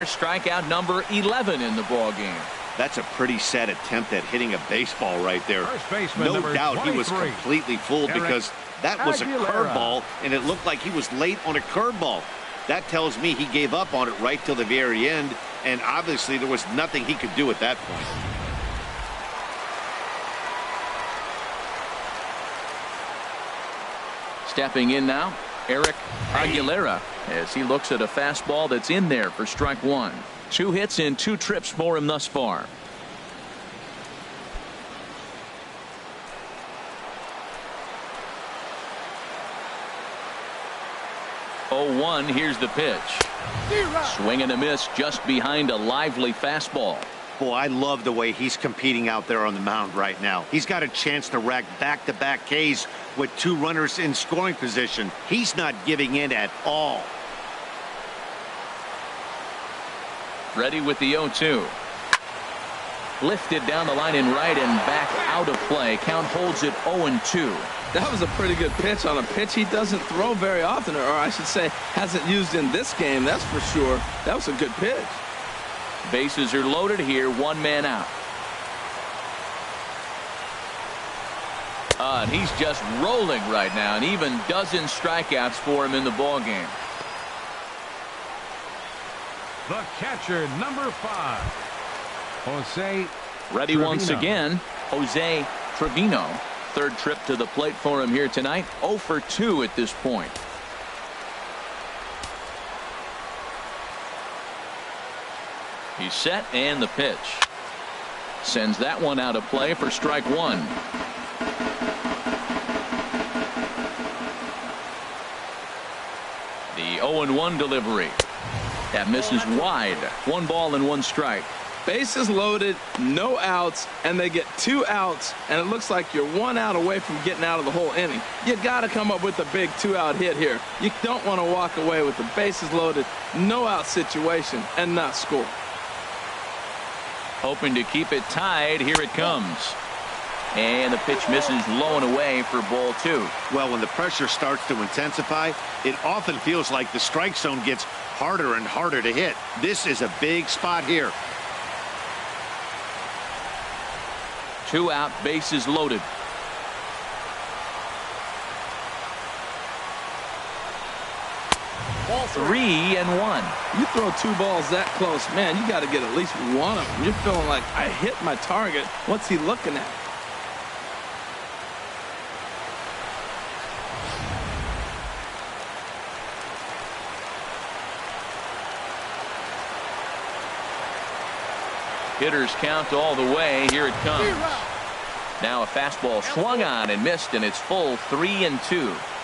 Strikeout number 11 in the ball game. That's a pretty sad attempt at hitting a baseball right there. No doubt he was completely fooled because that was a curveball, and it looked like he was late on a curveball. That tells me he gave up on it right till the very end, and obviously there was nothing he could do at that point. Stepping in now, Eric Aguilera, as he looks at a fastball that's in there for strike one. 2 hits in 2 trips for him thus far. Oh, 1, here's the pitch. Swing and a miss just behind a lively fastball. Boy, I love the way he's competing out there on the mound right now. He's got a chance to rack back-to-back Ks with 2 runners in scoring position. He's not giving in at all. Ready with the 0-2. Lifted down the line in right and back out of play. Count holds it 0-2. That was a pretty good pitch on a pitch he doesn't throw very often, or I should say hasn't used in this game, that's for sure. That was a good pitch. Bases are loaded here, 1 man out. And he's just rolling right now, and even dozen strikeouts for him in the ball game. The catcher, number 5, Jose. Ready Trevino. once again, Jose Trevino. 3rd trip to the plate for him here tonight. 0 for 2 at this point. He's set, and the pitch. Sends that one out of play for strike 1. The 0-1 delivery. That misses wide. 1 ball and 1 strike. Bases loaded, no outs, and they get 2 outs, and it looks like you're 1 out away from getting out of the whole inning. You got to come up with a big 2-out hit here. You don't want to walk away with the bases loaded, no out situation and not score. Hoping to keep it tied. Here it comes. And the pitch misses low and away for ball 2. Well, when the pressure starts to intensify, it often feels like the strike zone gets harder and harder to hit. This is a big spot here. 2 out, bases loaded. Ball 3-1. You throw 2 balls that close, man, you got to get at least 1 of them. You're feeling like, I hit my target. What's he looking at? Hitters count all the way. Here it comes. Now a fastball swung on and missed, and it's full 3-2.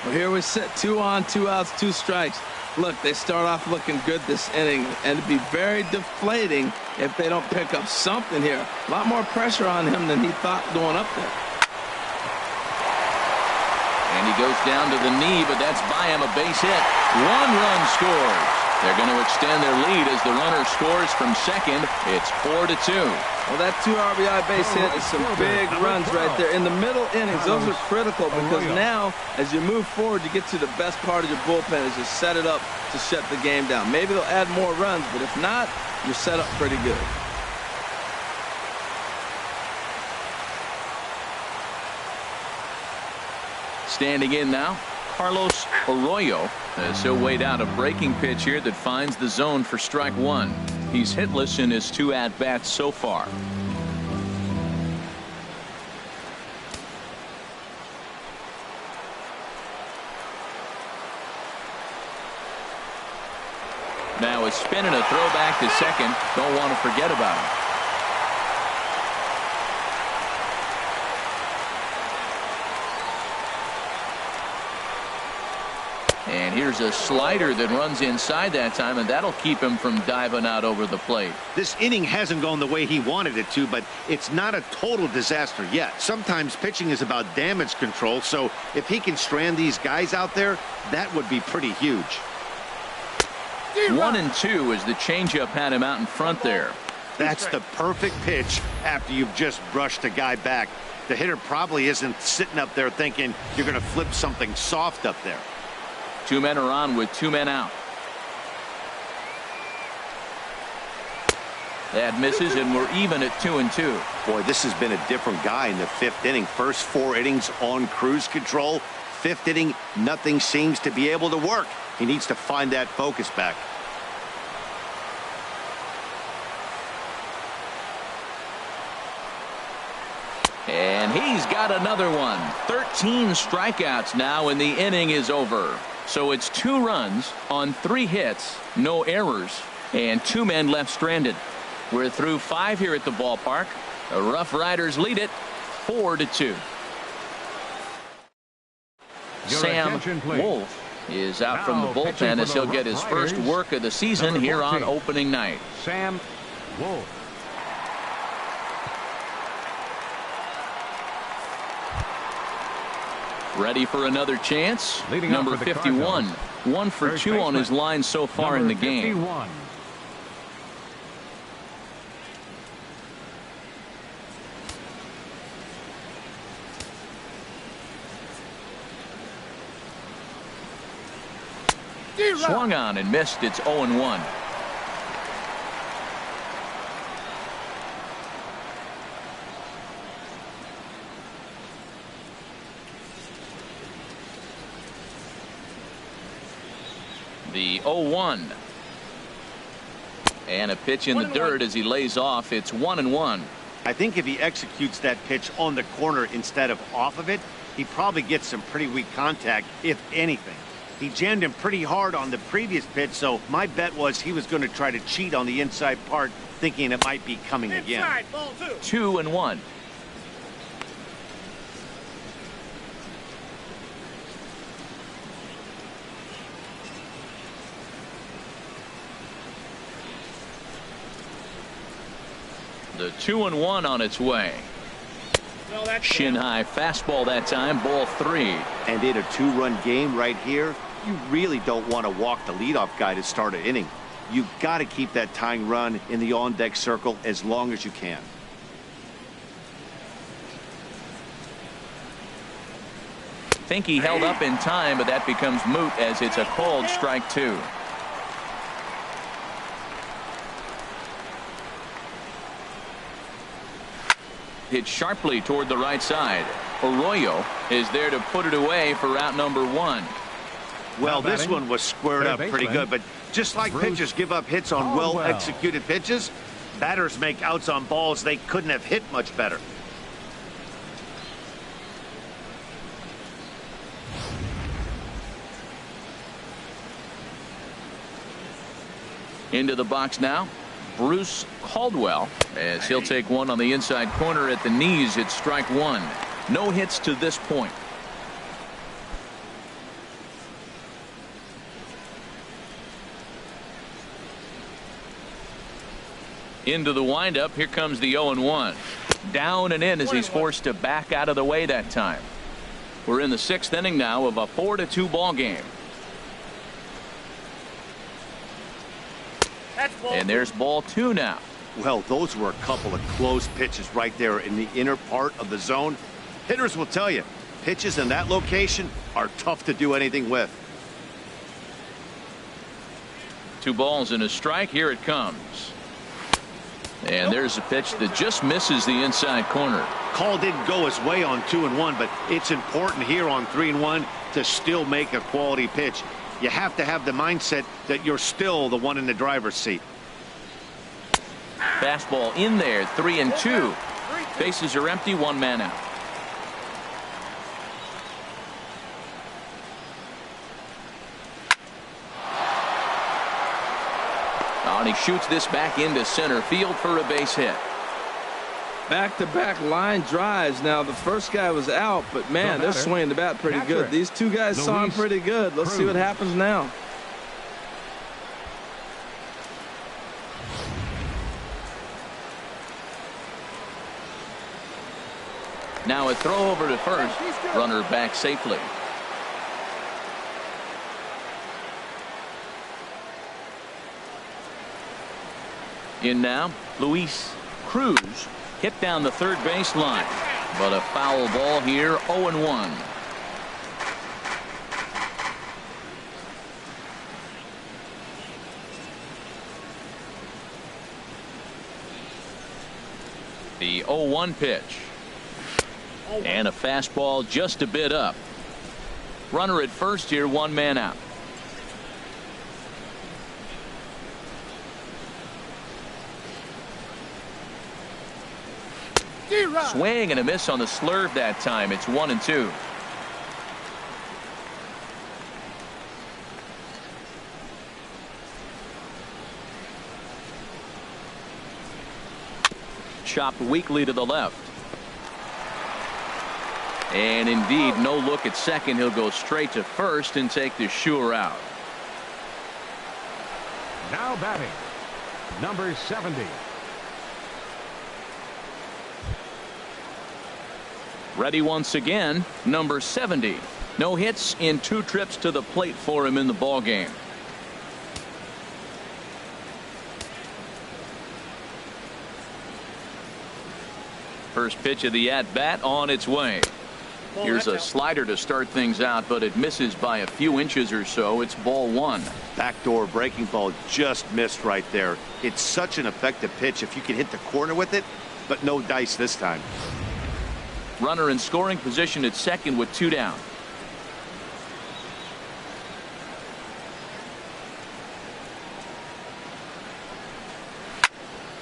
Well, here we sit, 2 on, 2 outs, 2 strikes. Look, they start off looking good this inning, and it'd be very deflating if they don't pick up something here. A lot more pressure on him than he thought going up there. And he goes down to the knee, but that's by him, a base hit. 1 run scores. They're going to extend their lead as the runner scores from second. It's 4-2. Well, that 2 RBI base hit is some big runs right there. In the middle innings, those are critical because now, as you move forward, you get to the best part of your bullpen as you set it up to shut the game down. Maybe they'll add more runs, but if not, you're set up pretty good. Standing in now, Carlos Arroyo, as he'll wait out a breaking pitch here that finds the zone for strike 1. He's hitless in his 2 at-bats so far. Now a spin and a throwback to second. Don't want to forget about him. And here's a slider that runs inside that time, and that'll keep him from diving out over the plate. This inning hasn't gone the way he wanted it to, but it's not a total disaster yet. Sometimes pitching is about damage control, so if he can strand these guys out there, that would be pretty huge. 1-2 as the changeup had him out in front there. That's the perfect pitch after you've just brushed a guy back. The hitter probably isn't sitting up there thinking you're going to flip something soft up there. 2 men are on with 2 men out. That misses, and we're even at 2-2. Boy, this has been a different guy in the 5th inning. First 4 innings on cruise control. 5th inning, nothing seems to be able to work. He needs to find that focus back. And he's got another one. 13 strikeouts now, and the inning is over. So it's 2 runs on 3 hits, no errors, and 2 men left stranded. We're through 5 here at the ballpark. The Roughriders lead it 4-2. Sam Wolf is out from the bullpen as he'll get his first work of the season here on opening night. Sam Wolf. Ready for another chance. Leading number 51. 1 for 2 on his line so far in the game. 51. Swung on and missed. It's 0-1. The 0-1. And a pitch in the dirt as he lays off. It's 1-1. I think if he executes that pitch on the corner instead of off of it, he probably gets some pretty weak contact, if anything. He jammed him pretty hard on the previous pitch, so my bet was he was going to try to cheat on the inside part, thinking it might be coming again. 2-1. The 2-1 on its way. Shin high fastball that time, ball 3. And in a 2-run game right here, you really don't want to walk the leadoff guy to start an inning. You've got to keep that tying run in the on-deck circle as long as you can. Think he held up in time, but that becomes moot as it's a called strike 2. Hit sharply toward the right side. Arroyo is there to put it away for out number 1. Well, this one was squared up pretty good, but just like pitchers give up hits on well-executed pitches, batters make outs on balls they couldn't have hit much better. Into the box now, Bruce Caldwell, as he'll take one on the inside corner at the knees. It's strike 1. No hits to this point. Into the windup. Here comes the 0-1. Down and in as he's forced to back out of the way that time. We're in the 6th inning now of a 4-2 ball game. And there's ball 2 now. Well, those were a couple of close pitches right there in the inner part of the zone. Hitters will tell you, pitches in that location are tough to do anything with. 2 balls and a strike. Here it comes. And there's a pitch that just misses the inside corner. Call didn't go his way on 2-1, but it's important here on 3-1 to still make a quality pitch. You have to have the mindset that you're still the one in the driver's seat. Fastball in there, 3-2. Bases are empty, 1 man out. And he shoots this back into center field for a base hit. Back-to-back line drives. Now the first guy was out, but man, they're swinging the bat pretty good. These 2 guys saw him pretty good. Let's see what happens now. Now a throw over to first. Runner back safely. In now, Luis Cruz hit down the third base line, but a foul ball here. 0-1. The 0-1 pitch. And a fastball just a bit up. Runner at first here, one man out. Swing and a miss on the slurve that time. It's 1-2. Chopped weakly to the left. And indeed, no look at second. He'll go straight to first and take the sure out. Now batting, number 70. Ready once again, number 70. No hits in 2 trips to the plate for him in the ballgame. First pitch of the at-bat on its way. Here's a slider to start things out, but it misses by a few inches or so. It's ball 1. Backdoor breaking ball just missed right there. It's such an effective pitch if you can hit the corner with it, but no dice this time. Runner in scoring position at second with 2 down.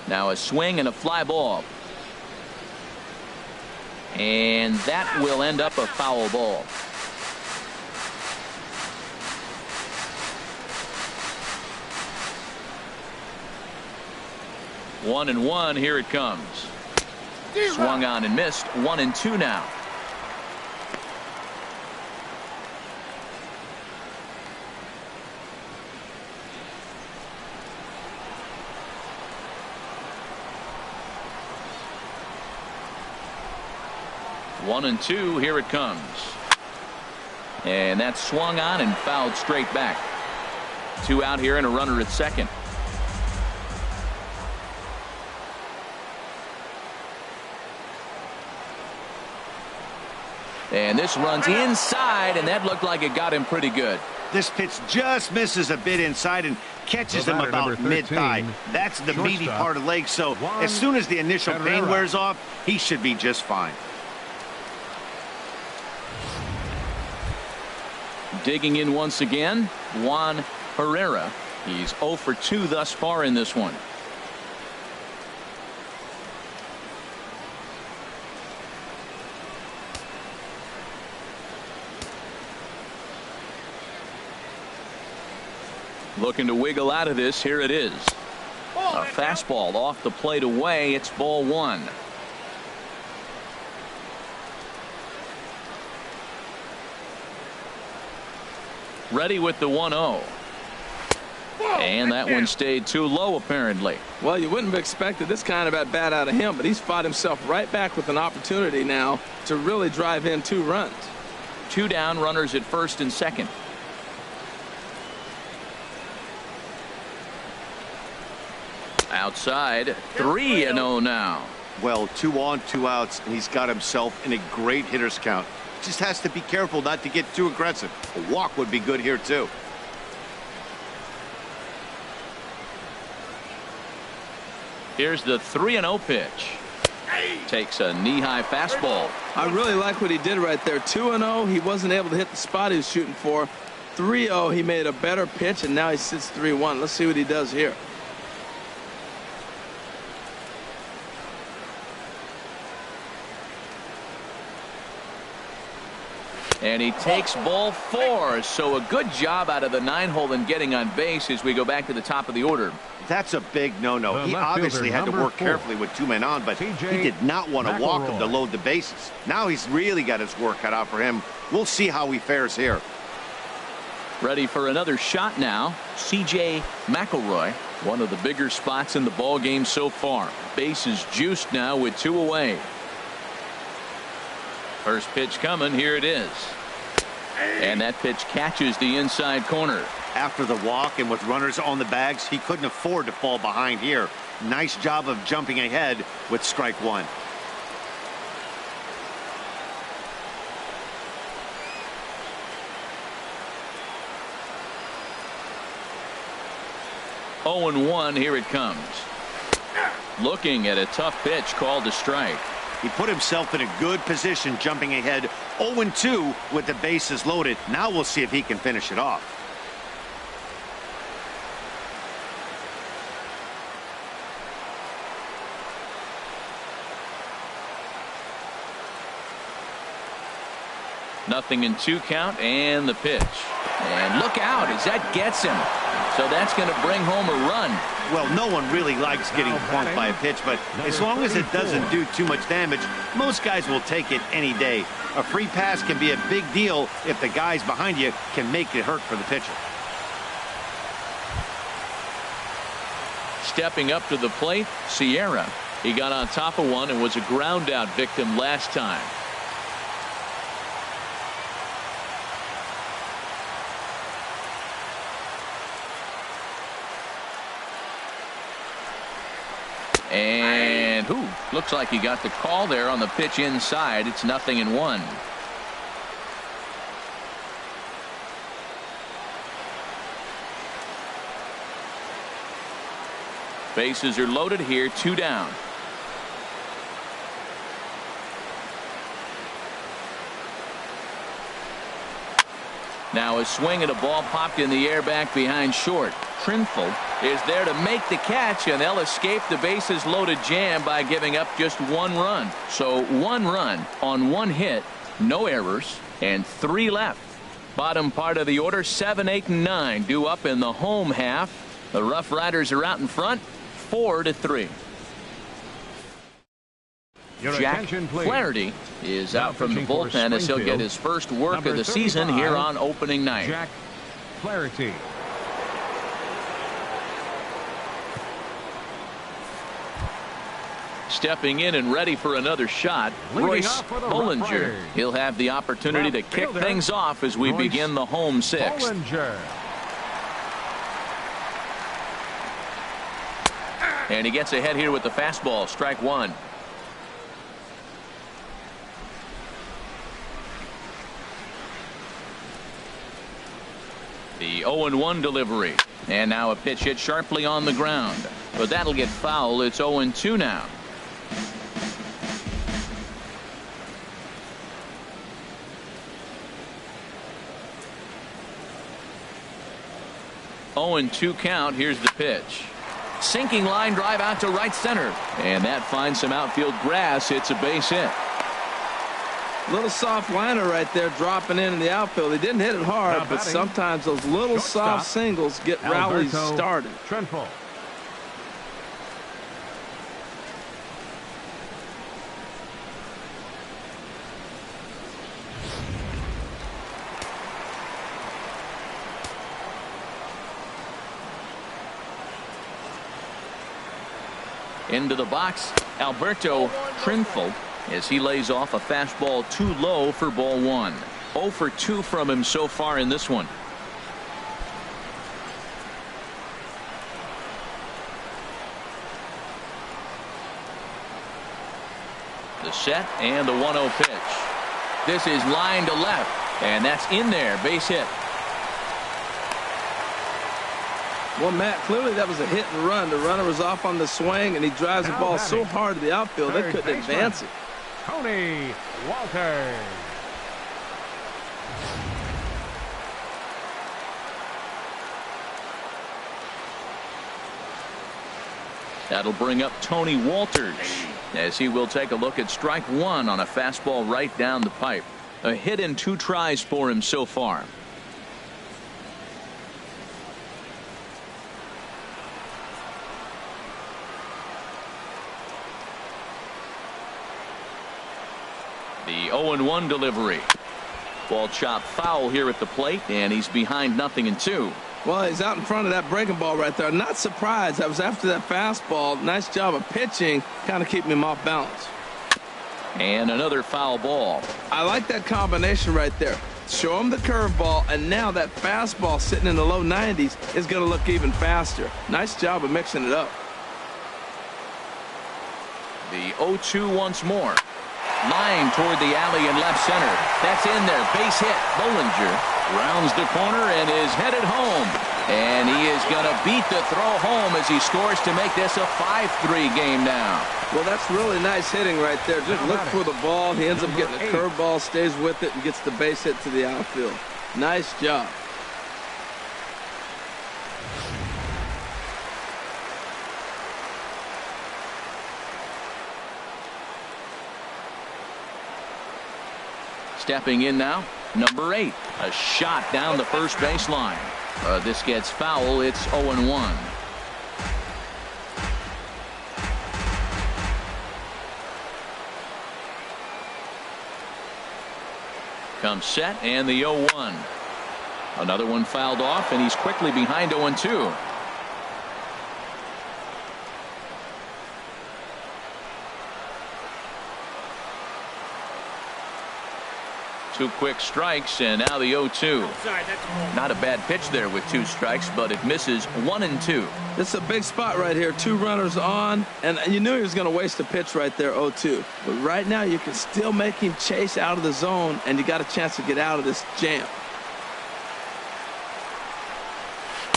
Now a swing and a fly ball. And that will end up a foul ball. One and one. Here it comes. Swung on and missed. 1-2 now. One and two. Here it comes. And that's swung on and fouled straight back. 2 out here and a runner at second. And this runs inside, and that looked like it got him pretty good. This pitch just misses a bit inside and catches him about mid-thigh. That's the meaty part of the leg, so as soon as the initial pain wears off, he should be just fine. Digging in once again, Juan Herrera. He's 0 for 2 thus far in this one. Looking to wiggle out of this. Here it is. A fastball off the plate away. It's ball 1. Ready with the 1-0. And that one stayed too low apparently. Well, you wouldn't have expected this kind of at bat out of him, but he's fought himself right back with an opportunity now to really drive in 2 runs. 2 down, runners at first and second. Outside, 3-0 now. Well, 2 on, 2 outs, and he's got himself in a great hitter's count. Just has to be careful not to get too aggressive. A walk would be good here too. Here's the 3-0 pitch. Takes a knee-high fastball. I really like what he did right there. 2-0, he wasn't able to hit the spot he was shooting for. 3-0, he made a better pitch, and now he sits 3-1. Let's see what he does here. And he takes ball 4. So a good job out of the 9-hole in getting on base as we go back to the top of the order. That's a big no-no. He obviously had to work carefully with 2 men on, but he did not want to walk him to load the bases. Now he's really got his work cut out for him. We'll see how he fares here. Ready for another shot now. C.J. McElroy, one of the bigger spots in the ball game so far. Base is juiced now with 2 away. First pitch coming. Here it is. And that pitch catches the inside corner. After the walk and with runners on the bags, he couldn't afford to fall behind here. Nice job of jumping ahead with strike 1. Oh, 0-1. Here it comes. Looking at a tough pitch called a strike. He put himself in a good position, jumping ahead 0-2 with the bases loaded. Now we'll see if he can finish it off. Nothing in 2 count, and the pitch. And look out as that gets him. So that's going to bring home a run. Well, no one really likes getting bumped by a pitch, but as long as it doesn't do too much damage, most guys will take it any day. A free pass can be a big deal if the guys behind you can make it hurt for the pitcher. Stepping up to the plate, Sierra. He got on top of one and was a ground out victim last time. And looks like he got the call there on the pitch inside. It's 0-1. Bases are loaded here, 2 down. Now a swing and a ball popped in the air back behind short. Trinful is there to make the catch, and they'll escape the bases loaded jam by giving up just 1 run. So 1 run on 1 hit, no errors, and 3 left. Bottom part of the order, 7, 8, and 9 due up in the home half. The Roughriders are out in front, 4-3. Jack Flaherty is out from the bullpen as he'll get his first work of the season here on opening night. Jack Flaherty. Stepping in and ready for another shot, Royce Bollinger. He'll have the opportunity to kick things off as we begin the home 6th. And he gets ahead here with the fastball, strike 1. The 0-1 delivery. And now a pitch hit sharply on the ground. But that'll get foul. It's 0-2 now. Oh, and 2 count. Here's the pitch. Sinking line drive out to right center. And that finds some outfield grass. It's a base hit. Little soft liner right there dropping in the outfield. He didn't hit it hard, but sometimes those little soft singles get rallies started. Trinful. Into the box, Alberto Trinful, as he lays off a fastball too low for ball 1. 0 for 2 from him so far in this one. The set and the 1-0 pitch. This is line to left, and that's in there, base hit. Well, Matt, clearly that was a hit and run. The runner was off on the swing, and he drives the ball so hard to the outfield they couldn't advance it. Tony Walters. That'll bring up Tony Walters as he will take a look at strike 1 on a fastball right down the pipe. A hit in 2 tries for him so far. The 0-1 delivery. Ball chopped foul here at the plate, and he's behind 0-2. Well, he's out in front of that breaking ball right there. Not surprised. I was after that fastball. Nice job of pitching, kind of keeping him off balance. And another foul ball. I like that combination right there. Show him the curveball, and now that fastball sitting in the low 90s is going to look even faster. Nice job of mixing it up. The 0-2 once more. Line toward the alley in left center. That's in there. Base hit. Bollinger Rounds the corner and is headed home. And he is going to beat the throw home as he scores to make this a 5-3 game now. Well, that's really nice hitting right there. Just look for the ball. He ends up getting a curveball, stays with it, and gets the base hit to the outfield. Nice job. Stepping in now, number 8. A shot down the first baseline. This gets foul. It's 0-1. Comes set and the 0-1. Another one fouled off, and he's quickly behind 0-2. Two quick strikes, and now the 0-2. Not a bad pitch there with 2 strikes, but it misses 1 and 2. This is a big spot right here. 2 runners on, and you knew he was going to waste a pitch right there, 0-2. But right now you can still make him chase out of the zone, and you got a chance to get out of this jam.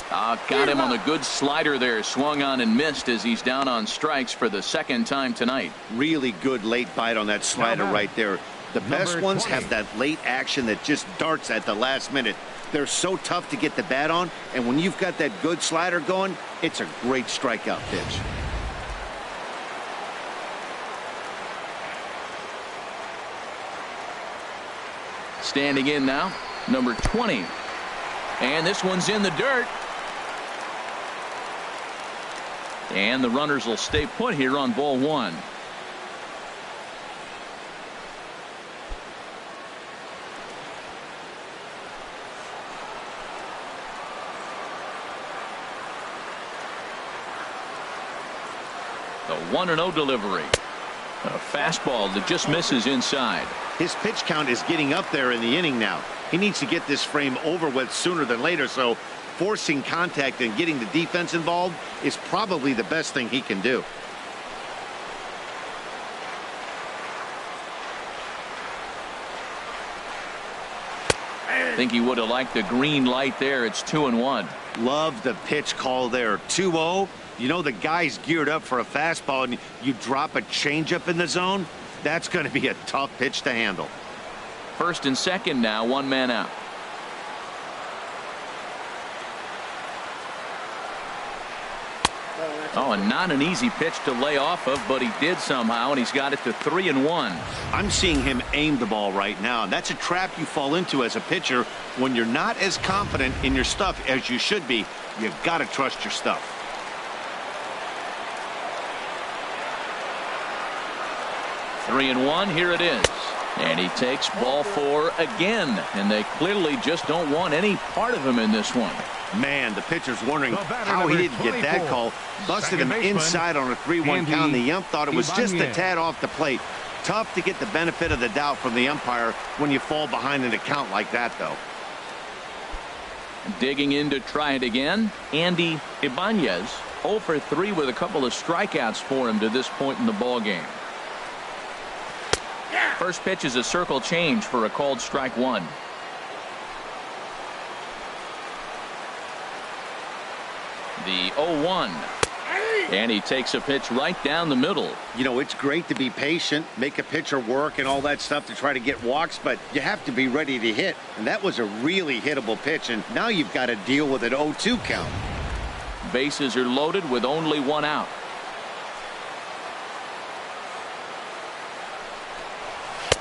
Got him on the good slider there. Swung on and missed as he's down on strikes for the 2nd time tonight. Really good late bite on that slider right there. The best ones have that late action that just darts at the last minute. They're so tough to get the bat on, and when you've got that good slider going, it's a great strikeout pitch. Standing in now, number 20. And this one's in the dirt. And the runners will stay put here on ball 1. The 1-0 delivery. A fastball that just misses inside. His pitch count is getting up there in the inning now. He needs to get this frame over with sooner than later, so forcing contact and getting the defense involved is probably the best thing he can do. I think he would have liked the green light there. It's 2-1. Love the pitch call there. 2-0. You know the guy's geared up for a fastball, and you drop a changeup in the zone. That's going to be a tough pitch to handle. First and second now, 1 man out. Oh, and not an easy pitch to lay off of, but he did somehow, and he's got it to 3-1. I'm seeing him aim the ball right now. That's a trap you fall into as a pitcher when you're not as confident in your stuff as you should be. You got to trust your stuff. Three and 1, here it is. And he takes ball 4 again. And they clearly just don't want any part of him in this one. Man, the pitcher's wondering how he didn't get that call. Busted him inside on a 3-1 count. The ump thought it was just a tad off the plate. Tough to get the benefit of the doubt from the umpire when you fall behind in a count like that, though. Digging in to try it again, Andy Ibanez. 0 for 3 with a couple of strikeouts for him to this point in the ball game. First pitch is a circle change for a called strike 1. The 0-1. And he takes a pitch right down the middle. You know, it's great to be patient, make a pitcher work and all that stuff to try to get walks, but you have to be ready to hit. And that was a really hittable pitch, and now you've got to deal with an 0-2 count. Bases are loaded with only 1 out.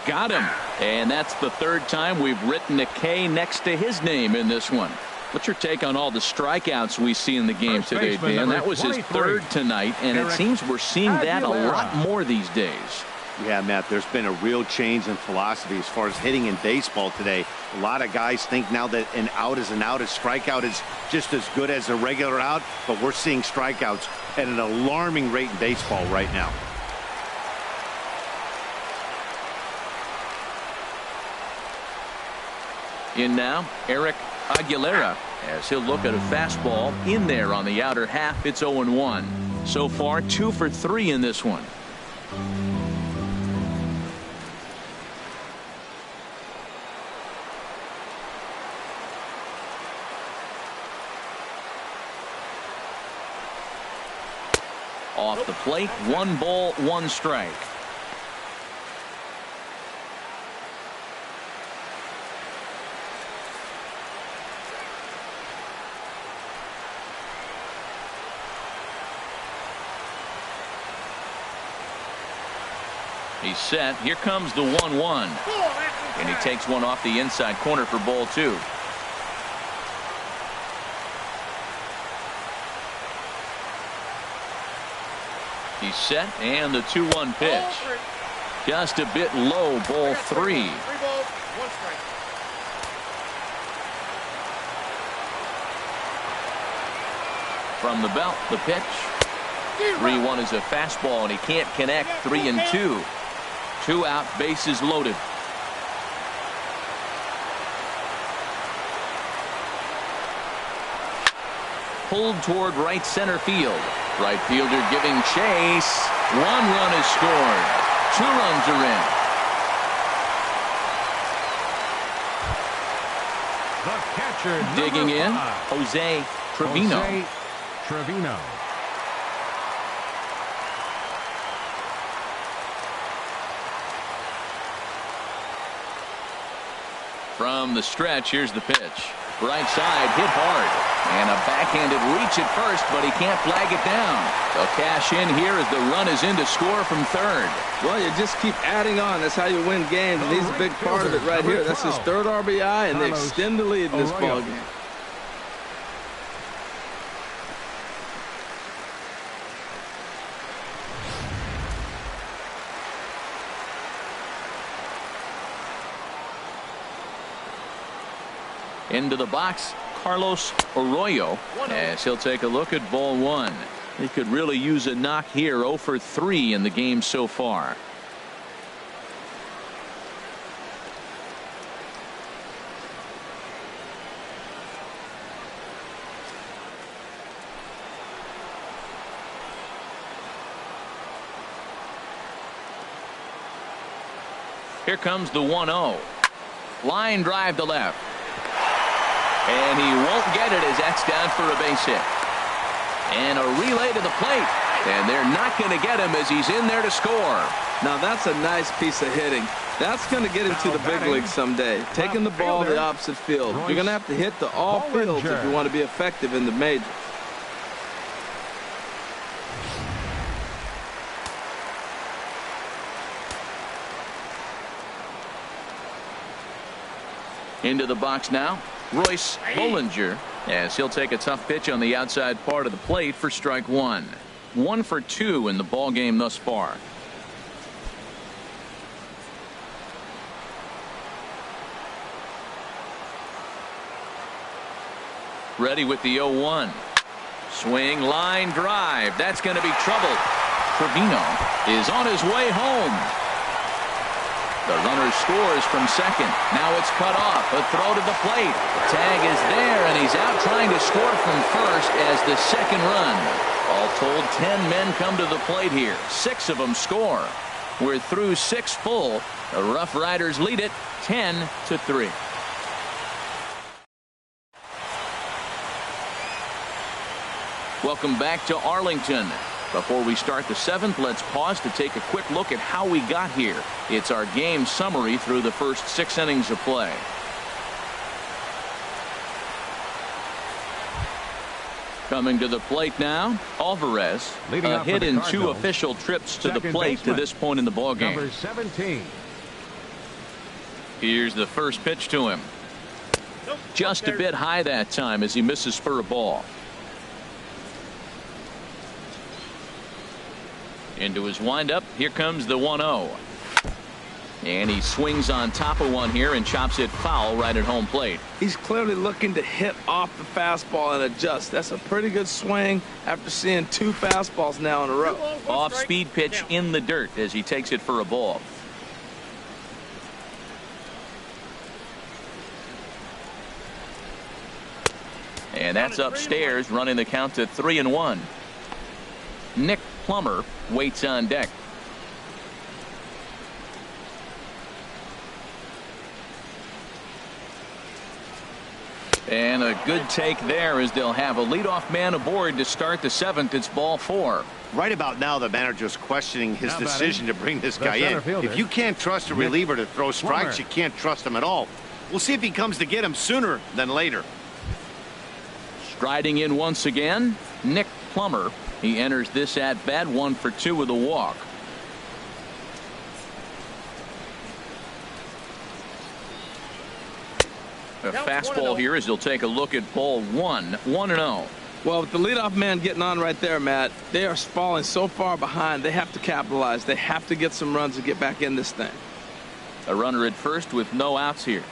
Got him. And that's the 3rd time we've written a K next to his name in this one. What's your take on all the strikeouts we see in the game today, Dan? That was his 3rd tonight, and it seems we're seeing that a lot more these days. Yeah, Matt, there's been a real change in philosophy as far as hitting in baseball today. A lot of guys think now that an out is an out, a strikeout is just as good as a regular out, but we're seeing strikeouts at an alarming rate in baseball right now. In now, Eric Aguilera, as he'll look at a fastball in there on the outer half. It's 0-1. So far, 2 for 3 in this one. Off the plate, 1 ball, 1 strike. He's set. Here comes the 1-1. And he takes one off the inside corner for ball 2. He's set, and the 2-1 pitch. Just a bit low, ball 3. From the belt, the pitch. 3-1 is a fastball, and he can't connect. 3-2. 2 out, bases loaded. Pulled toward right center field. Right fielder giving chase. 1 run is scored. 2 runs are in. The catcher, digging in, Jose Trevino. Jose Trevino. From the stretch, here's the pitch. Right side, hit hard. And a backhanded reach at first, but he can't flag it down. They'll cash in here as the run is in to score from third. Well, you just keep adding on. That's how you win games, and he's a big part of it right here. That's his 3rd RBI, and they extend the lead in this ballgame. Into the box, Carlos Arroyo, as he'll take a look at ball 1. He could really use a knock here. 0 for 3 in the game so far. Here comes the 1-0. Line drive to left. And he won't get it as that's down for a base hit. And a relay to the plate. And they're not going to get him as he's in there to score. Now that's a nice piece of hitting. That's going to get him to the big leagues someday. Taking the ball to the opposite field. You're going to have to hit to all fields if you want to be effective in the majors. Into the box now, Royce Bollinger, as he'll take a tough pitch on the outside part of the plate for strike 1. 1 for 2 in the ball game thus far. Ready with the 0-1. Swing, line drive. That's going to be trouble. Trevino is on his way home. The runner scores from second. Now it's cut off. A throw to the plate. Tag is there, and he's out trying to score from first as the second run. All told, 10 men come to the plate here. 6 of them score. We're through 6 full. The Roughriders lead it 10-3. Welcome back to Arlington. Before we start the 7th, let's pause to take a quick look at how we got here. It's our game summary through the first 6 innings of play. Coming to the plate now, Alvarez. A hit in 2 official trips to the plate to this point in the ballgame. Number 17. Here's the first pitch to him. Just a bit high that time as he misses for a ball. Into his windup. Here comes the 1-0. And he swings on top of one here and chops it foul right at home plate. He's clearly looking to hit off the fastball and adjust. That's a pretty good swing after seeing 2 fastballs now in a row. Off speed pitch in the dirt as he takes it for a ball. And that's upstairs, running the count to 3-1. Nick Plummer waits on deck. And a good take there as they'll have a leadoff man aboard to start the 7th. It's ball 4. Right about now, the manager's questioning his decision to bring this guy in. Fielder. If you can't trust a reliever to throw strikes, you can't trust him at all. We'll see if he comes to get him sooner than later. Striding in once again, Nick Plummer. He enters this at bat 1 for 2 with a walk. A fastball here as he'll take a look at ball 1. 1-0. Well, with the leadoff man getting on right there, Matt, they are falling so far behind. They have to capitalize. They have to get some runs to get back in this thing. A runner at first with no outs here.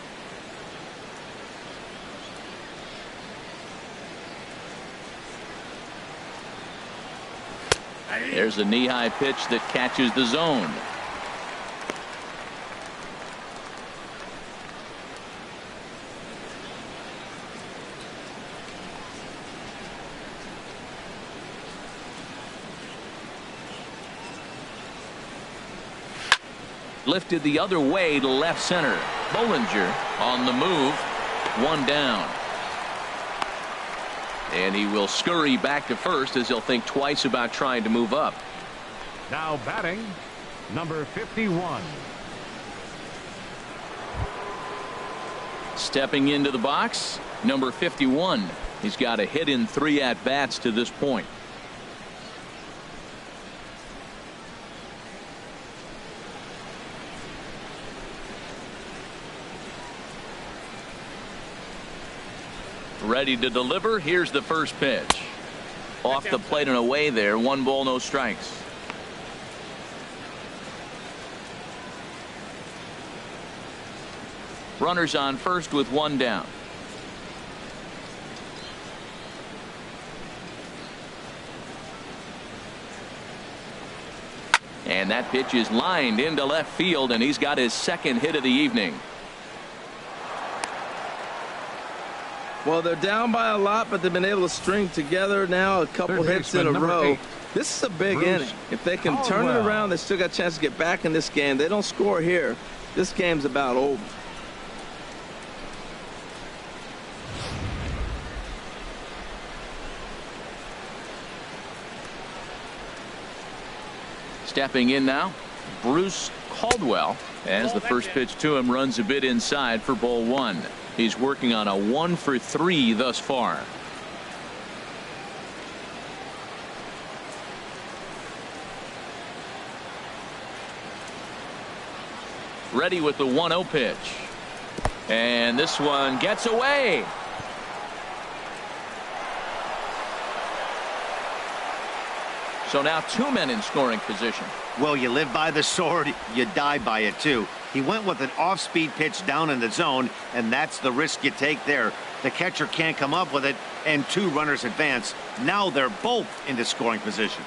There's a knee-high pitch that catches the zone. Lifted the other way to left center. Bollinger on the move. 1 down. And he will scurry back to first as he'll think twice about trying to move up. Now batting, number 51. Stepping into the box, number 51. He's got a hit in 3 at-bats to this point. Ready to deliver. Here's the first pitch. Off the plate and away there. 1 ball, no strikes. Runners on first with 1 down. And that pitch is lined into left field, and he's got his 2nd hit of the evening. Well, they're down by a lot, but they've been able to string together now a couple hits in a row. 8. This is a big inning. If they can turn it around, they still got a chance to get back in this game. They don't score here. This game's about over. Stepping in now, Bruce Caldwell, as the first pitch to him runs a bit inside for ball 1. He's working on a 1 for 3 thus far. Ready with the 1-0 pitch. And this one gets away. So now 2 men in scoring position. Well, you live by the sword, you die by it too. He went with an off-speed pitch down in the zone, and that's the risk you take there. The catcher can't come up with it, and 2 runners advance. Now they're both into scoring position.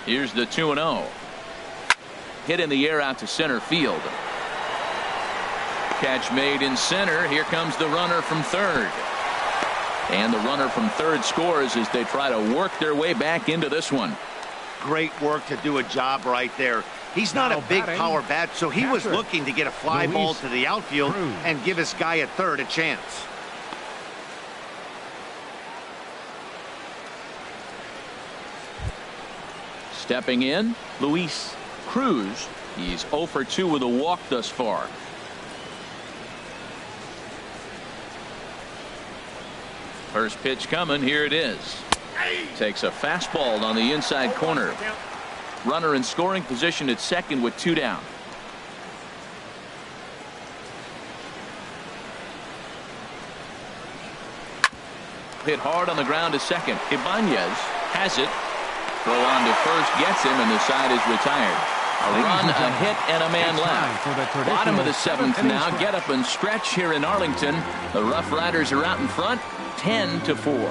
Here's the 2-0. Hit in the air out to center field. Catch made in center. Here comes the runner from third. And the runner from third scores as they try to work their way back into this one. Great work to do a job right there. He's not a big power bat, so he was looking to get a fly ball to the outfield and give his guy at third a chance. Stepping in, Luis Cruz. He's 0 for 2 with a walk thus far. First pitch coming. Here it is. Takes a fastball on the inside corner. Runner in scoring position at second with 2 down. Hit hard on the ground to second. Ibanez has it. Throw on to first, gets him, and the side is retired. A run, a hit, and a man left. Bottom of the 7th now. Get up and stretch here in Arlington. The Roughriders are out in front, 10-4.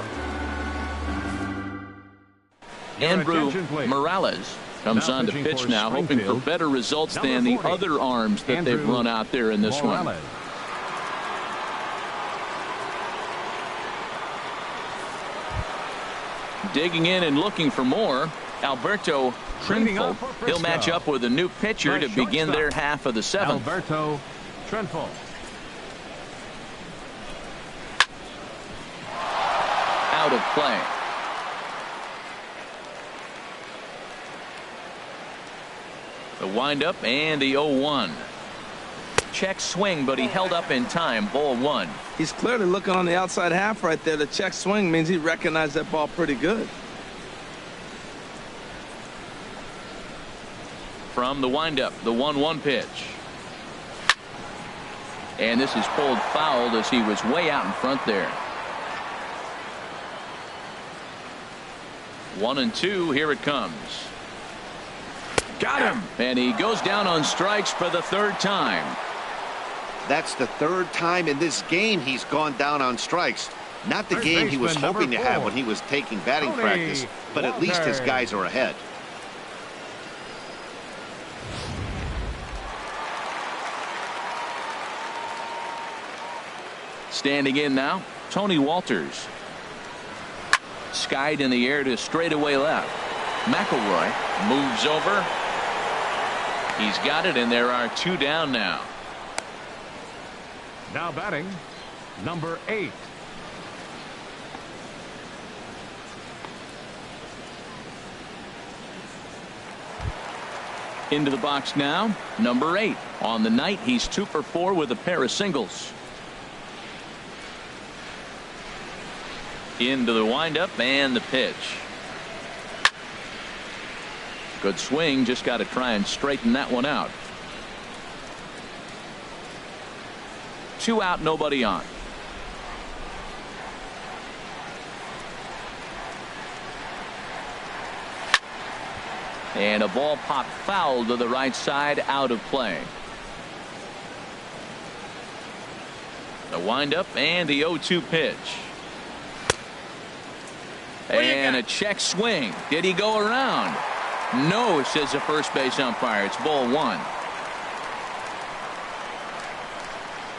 Andrew Morales comes on to pitch now, hoping for better results than the other arms that they've run out there in this one. Digging in and looking for more. Alberto Trinful. He'll match up with a new pitcher to begin their half of the seventh. Alberto Trinful. Out of play. The windup and the 0-1. Check swing, but he held up in time. Ball one. He's clearly looking on the outside half right there. The check swing means he recognized that ball pretty good. From the windup, the 1-1 pitch. And this is pulled foul as he was way out in front there. 1-2. Here it comes. Got him. And he goes down on strikes for the third time. That's the third time in this game he's gone down on strikes. Not the game he was hoping to have when he was taking batting practice, but at least his guys are ahead. Standing in now, Tony Walters. Skied in the air to straightaway left. McElroy moves over. He's got it, and there are two down now. Now batting, number 8. Into the box now, number 8. On the night, he's 2 for 4 with a pair of singles. Into the windup and the pitch. Good swing, just got to try and straighten that one out. 2 out, nobody on. And a ball popped foul to the right side, out of play. The windup and the 0-2 pitch. And a check swing. Did he go around? No, says the first base umpire. It's ball one.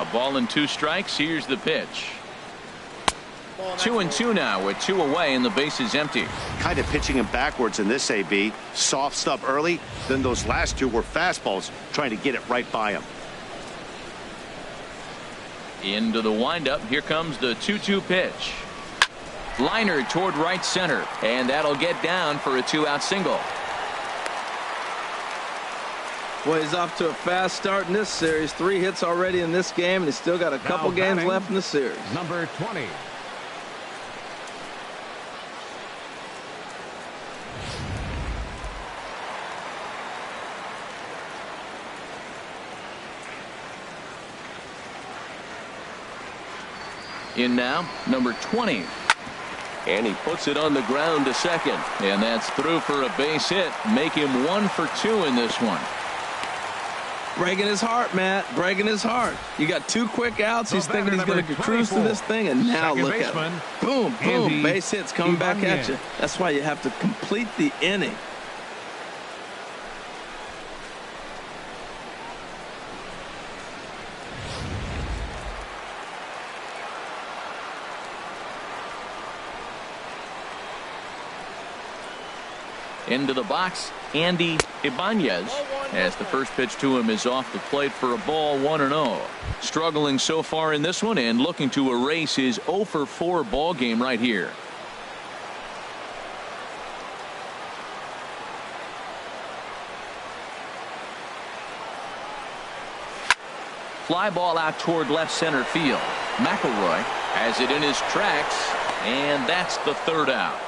A ball and 2 strikes. Here's the pitch. 2-2 now with 2 away and the base is empty. Kind of pitching him backwards in this AB. Soft stuff early. Then those last 2 were fastballs, trying to get it right by him. Into the windup. Here comes the 2-2 pitch. Liner toward right center, and that'll get down for a 2-out single. Well, he's off to a fast start in this series. 3 hits already in this game, and he's still got a couple games left in the series. Number 20. In now, number 20. And he puts it on the ground to second. And that's through for a base hit. Make him 1 for 2 in this one. Breaking his heart, Matt. Breaking his heart. You got 2 quick outs. He's thinking he's going to cruise through this thing. And now look at him. Boom, boom. Base hits coming back at you. That's why you have to complete the inning. Into the box, Andy Ibanez, as the first pitch to him is off the plate for a ball, 1-0. Struggling so far in this one and looking to erase his 0 for 4 ball game right here. Fly ball out toward left center field. McElroy has it in his tracks, and that's the 3rd out.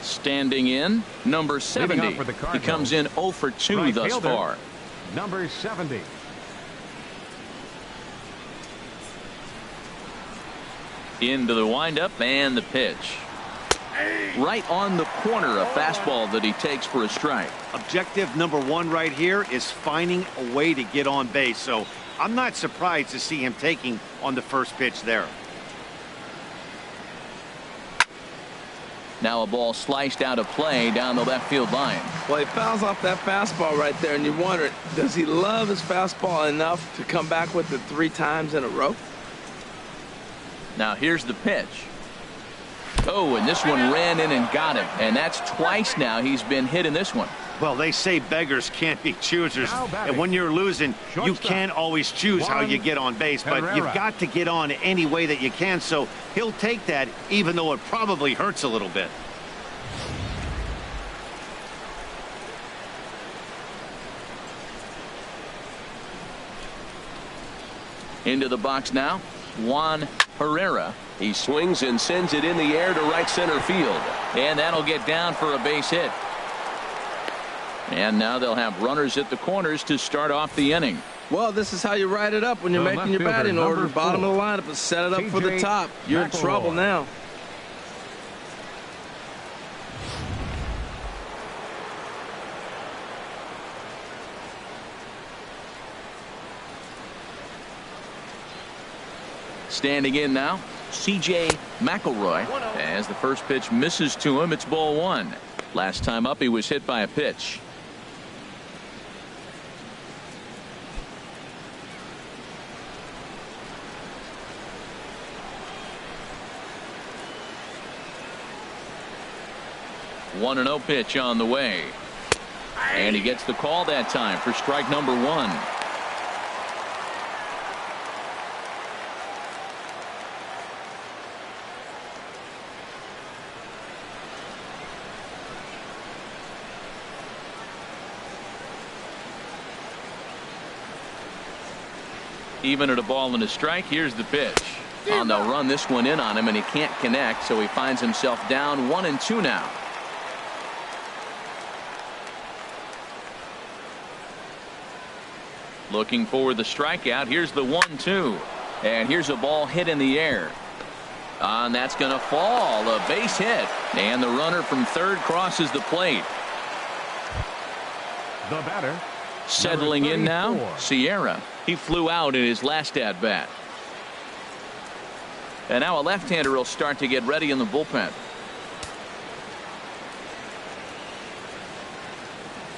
Standing in, number 70. He comes in 0 for 2 right thus fielder, far. Number 70. Into the windup and the pitch. Right on the corner, a fastball that he takes for a strike. Objective number 1 right here is finding a way to get on base. So I'm not surprised to see him taking on the first pitch there. Now a ball sliced out of play down the left field line. Well, he fouls off that fastball right there, and you wonder, does he love his fastball enough to come back with it 3 times in a row? Now here's the pitch. Oh, and this one ran in and got him. And that's twice now he's been hit in this one. Well, they say beggars can't be choosers. And when you're losing, you can't always choose how you get on base. But you've got to get on any way that you can. So he'll take that, even though it probably hurts a little bit. Into the box now, Juan Herrera. He swings and sends it in the air to right center field. And that'll get down for a base hit. And now they'll have runners at the corners to start off the inning. Well, this is how you write it up when you're making your batting order. Bottom of the lineup and set it up for the top. You're in trouble now. Standing in now, C.J. McElroy. As the first pitch misses to him, it's ball 1. Last time up, he was hit by a pitch. One and 0 pitch on the way. And he gets the call that time for strike number 1. Even at a ball and a strike, here's the pitch. And they'll run this one in on him, and he can't connect, so he finds himself down 1-2 now. Looking for the strikeout. Here's the 1-2. And here's a ball hit in the air. And that's going to fall. A base hit. And the runner from third crosses the plate. The batter. Settling in now, Sierra. He flew out in his last at bat. And now a left-hander will start to get ready in the bullpen.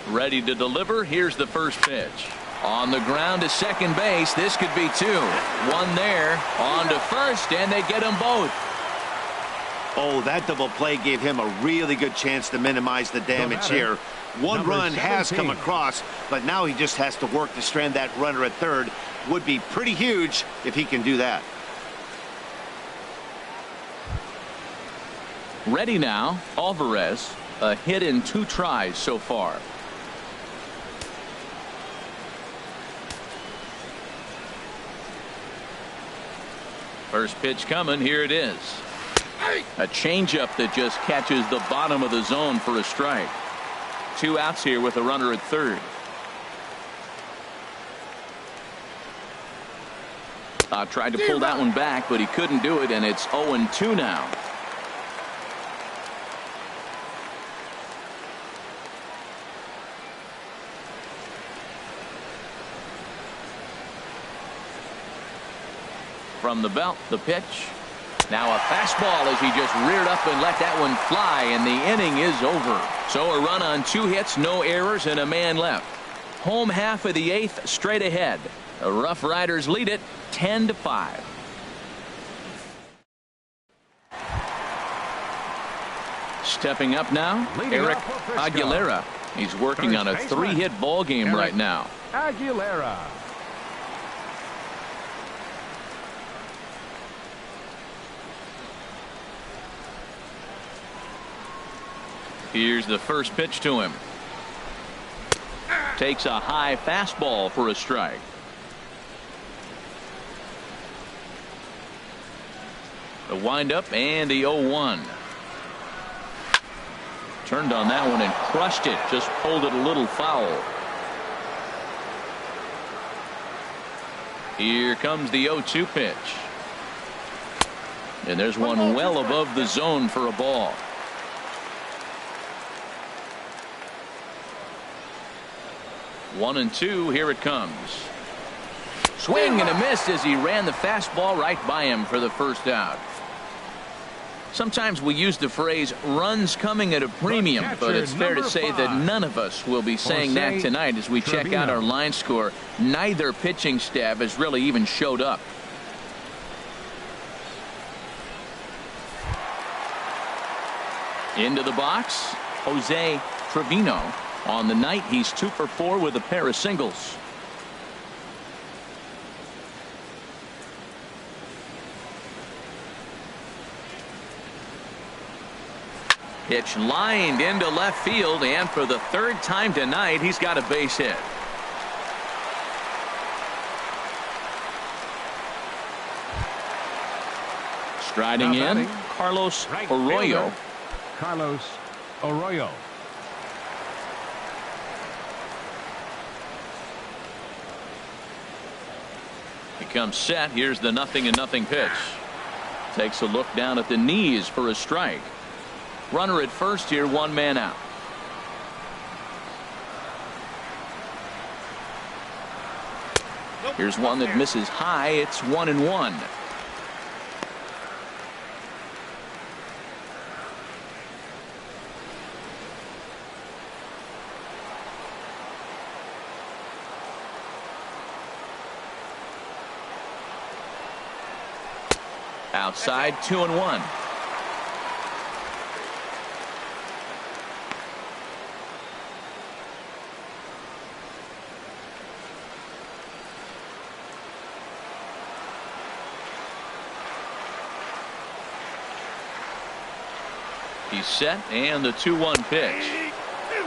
Ready to deliver. Here's the first pitch. On the ground to second base. This could be 2. One there. On to first, and they get them both. Oh, that double play gave him a really good chance to minimize the damage here. One run has come across, but now he just has to work to strand that runner at third. Would be pretty huge if he can do that. Ready now, Alvarez. A hit in 2 tries so far. First pitch coming. Here it is. A changeup that just catches the bottom of the zone for a strike. 2 outs here with a runner at third. Tried to pull that one back, but he couldn't do it, and it's 0-2 now. From the belt, the pitch. Now a fastball as he just reared up and let that one fly, and the inning is over. So a run on 2 hits, no errors, and a man left. Home half of the 8th straight ahead. The Roughriders lead it 10-5. Stepping up now, Eric Aguilera. He's working on a 3-hit ball game right now. Aguilera. Here's the first pitch to him. Takes a high fastball for a strike. The windup and the 0-1. Turned on that one and crushed it. Just pulled it a little foul. Here comes the 0-2 pitch. And there's one well above the zone for a ball. 1-2. Here it comes. Swing and a miss as he ran the fastball right by him for the first out. Sometimes we use the phrase runs coming at a premium, but it's fair to say that none of us will be saying that tonight as we check out our line score. Neither pitching staff has really even showed up. Into the box, Jose Trevino. On the night, he's 2 for 4 with a pair of singles. Pitch lined into left field, and for the 3rd time tonight, he's got a base hit. Striding in, Carlos Arroyo. Carlos Arroyo. He comes set. Here's the 0-0 pitch. Takes a look down at the knees for a strike. Runner at first here, 1 man out. Here's one that misses high. It's 1-1. Outside, 2-1. He's set, and the 2-1 pitch.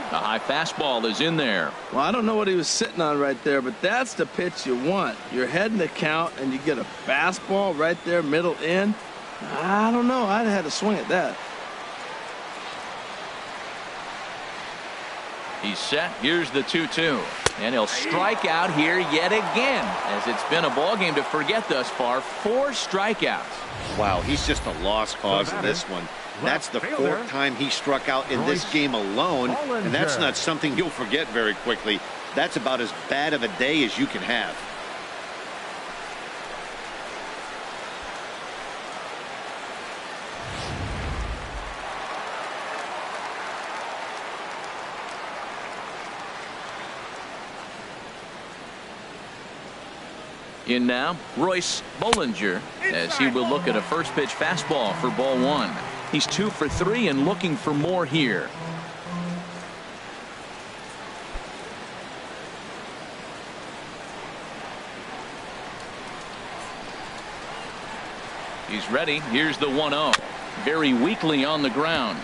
The high fastball is in there. Well, I don't know what he was sitting on right there, but that's the pitch you want. You're heading the count, and you get a fastball right there, middle in. I don't know. I'd have had to swing at that. He's set. Here's the 2-2. And he'll strike out here yet again, as it's been a ball game to forget thus far. 4 strikeouts. Wow, he's just a lost cause in this one. That's the 4th time he struck out in this game alone, and that's not something you'll forget very quickly. That's about as bad of a day as you can have. In now, Royce Bollinger, as he will look at a first pitch fastball for ball 1. He's 2 for 3 and looking for more here. He's ready. Here's the 1-0. Very weakly on the ground.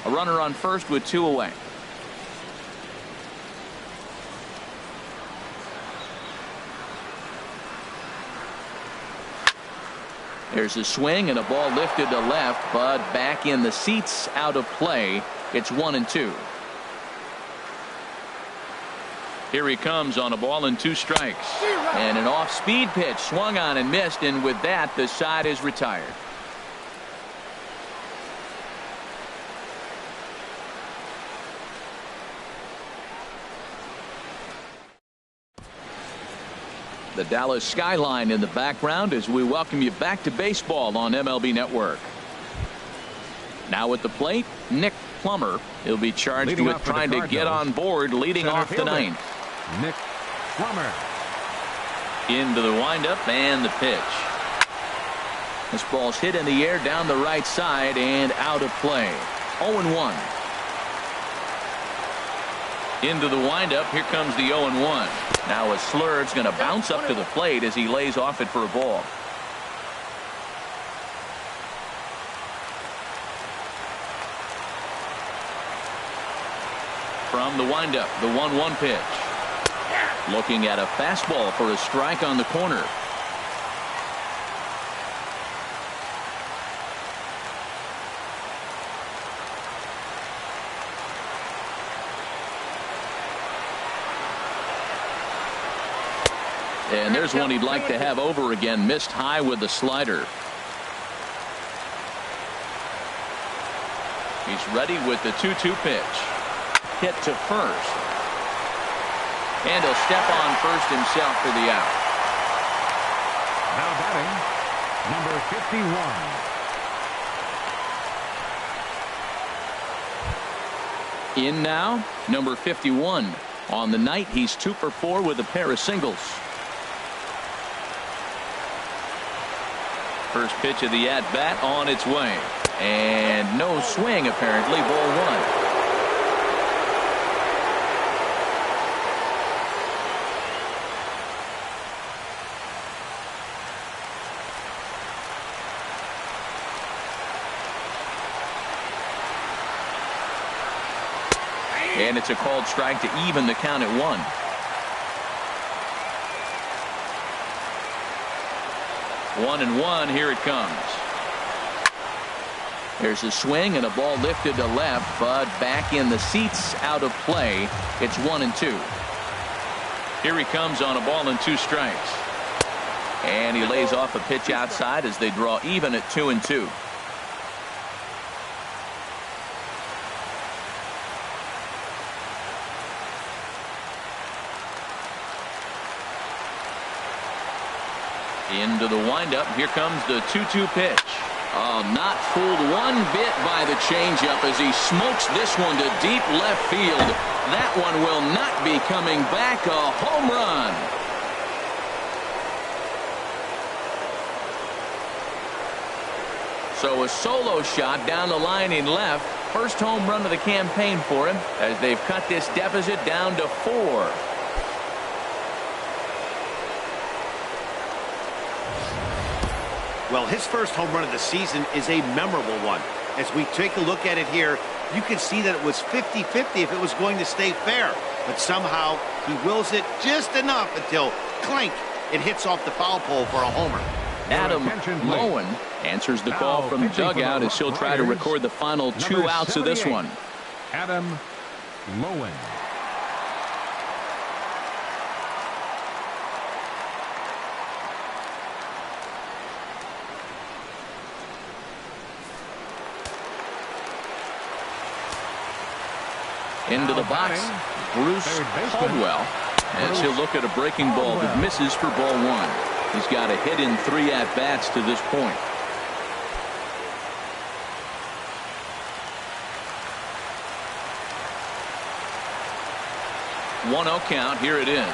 A runner on first with 2 away. There's a swing and a ball lifted to left, but back in the seats, out of play. It's 1-2. Here he comes on a ball and 2 strikes. And an off-speed pitch swung on and missed, and with that, the side is retired. The Dallas skyline in the background as we welcome you back to baseball on MLB Network. Now at the plate, Nick Plummer. He'll be charged with trying to get on board leading off the 9th. Nick Plummer. Into the windup and the pitch. This ball's hit in the air down the right side and out of play. 0-1. Into the windup. Here comes the 0-1. Now a Slurve's going to bounce up to the plate as he lays off it for a ball. From the windup, the 1-1 pitch. Looking at a fastball for a strike on the corner. And there's one he'd like to have over again. Missed high with the slider. He's ready with the 2-2 pitch. Hit to first. And he'll step on first himself for the out. Now batting, number 51. In now, number 51. On the night, he's 2 for 4 with a pair of singles. First pitch of the at-bat on its way. And no swing, apparently. Ball 1. And it's a called strike to even the count at 1. 1-1. Here it comes. There's a swing and a ball lifted to left, but back in the seats, out of play. It's 1-2. Here he comes on a ball and 2 strikes. And he lays off a pitch outside as they draw even at 2-2. Into the windup. Here comes the 2-2 pitch. Oh, not fooled one bit by the changeup as he smokes this one to deep left field. That one will not be coming back. A home run. So a solo shot down the line in left. First home run of the campaign for him as they've cut this deficit down to 4. Well, his first home run of the season is a memorable one. As we take a look at it here, you can see that it was 50-50 if it was going to stay fair. But somehow he wills it just enough until, clink, it hits off the foul pole for a homer. Adam Lowen answers the call from the dugout as he'll try to record the final 2 outs of this one. Adam Lowen. Into the box, Bruce Caldwell, as he'll look at a breaking ball that misses for ball 1. He's got a hit in 3 at-bats to this point. One 1-0 count. Here it is.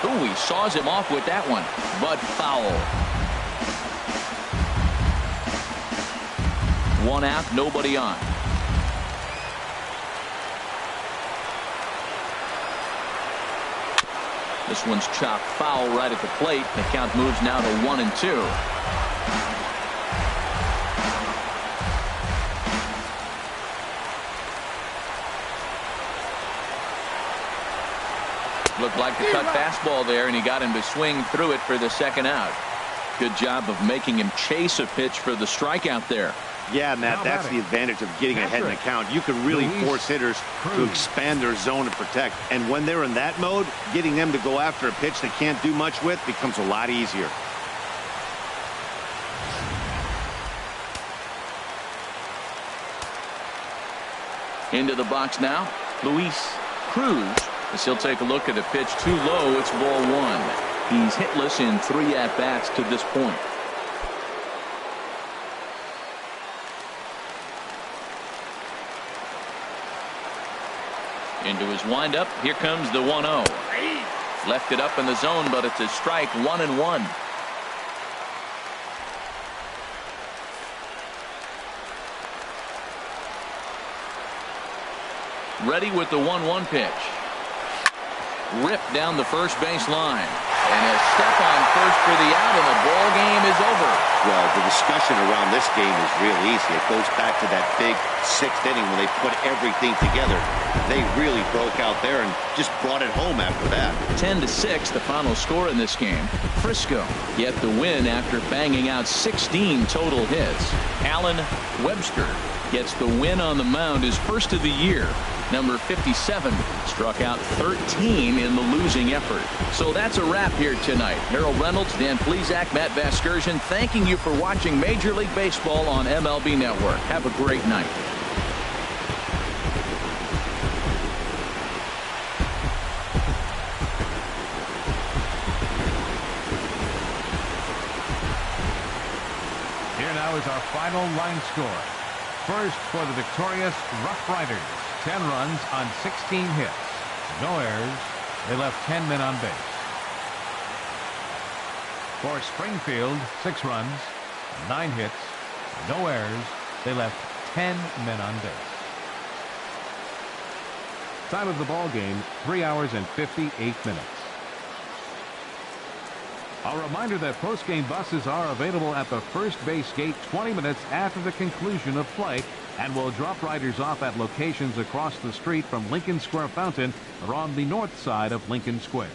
Ooh, he saws him off with that one, but foul. 1 out, nobody on. This one's chopped foul right at the plate. The count moves now to 1-2. Looked like the cut fastball there, and he got him to swing through it for the second out. Good job of making him chase a pitch for the strikeout there. Yeah, Matt, that's the advantage of getting ahead in the count. You can really force hitters to expand their zone and protect. And when they're in that mode, getting them to go after a pitch they can't do much with becomes a lot easier. Into the box now, Luis Cruz, as he'll take a look at a pitch too low. It's ball 1. He's hitless in 3 at-bats to this point. Into his windup. Here comes the 1-0. Left it up in the zone, but it's a strike. 1-1. Ready with the 1-1 pitch. Ripped down the first base line. And a step on first for the out, and the ball game is over. Well, the discussion around this game is real easy. It goes back to that big 6th inning when they put everything together. They really broke out there and just brought it home after that. 10-6, the final score in this game. Frisco get the win after banging out 16 total hits. Alan Webster gets the win on the mound, his first of the year. Number 57 struck out 13 in the losing effort. So that's a wrap here tonight. Harold Reynolds, Dan Plesac, Matt Vasgersian, thanking you for watching Major League Baseball on MLB Network. Have a great night. Here now is our final line score. First for the victorious Roughriders, 10 runs on 16 hits. No errors. They left 10 men on base. For Springfield, 6 runs, 9 hits, no errors. They left 10 men on base. Time of the ball game, 3 hours and 58 minutes. A reminder that post-game buses are available at the first base gate 20 minutes after the conclusion of play and will drop riders off at locations across the street from Lincoln Square Fountain or on the north side of Lincoln Square.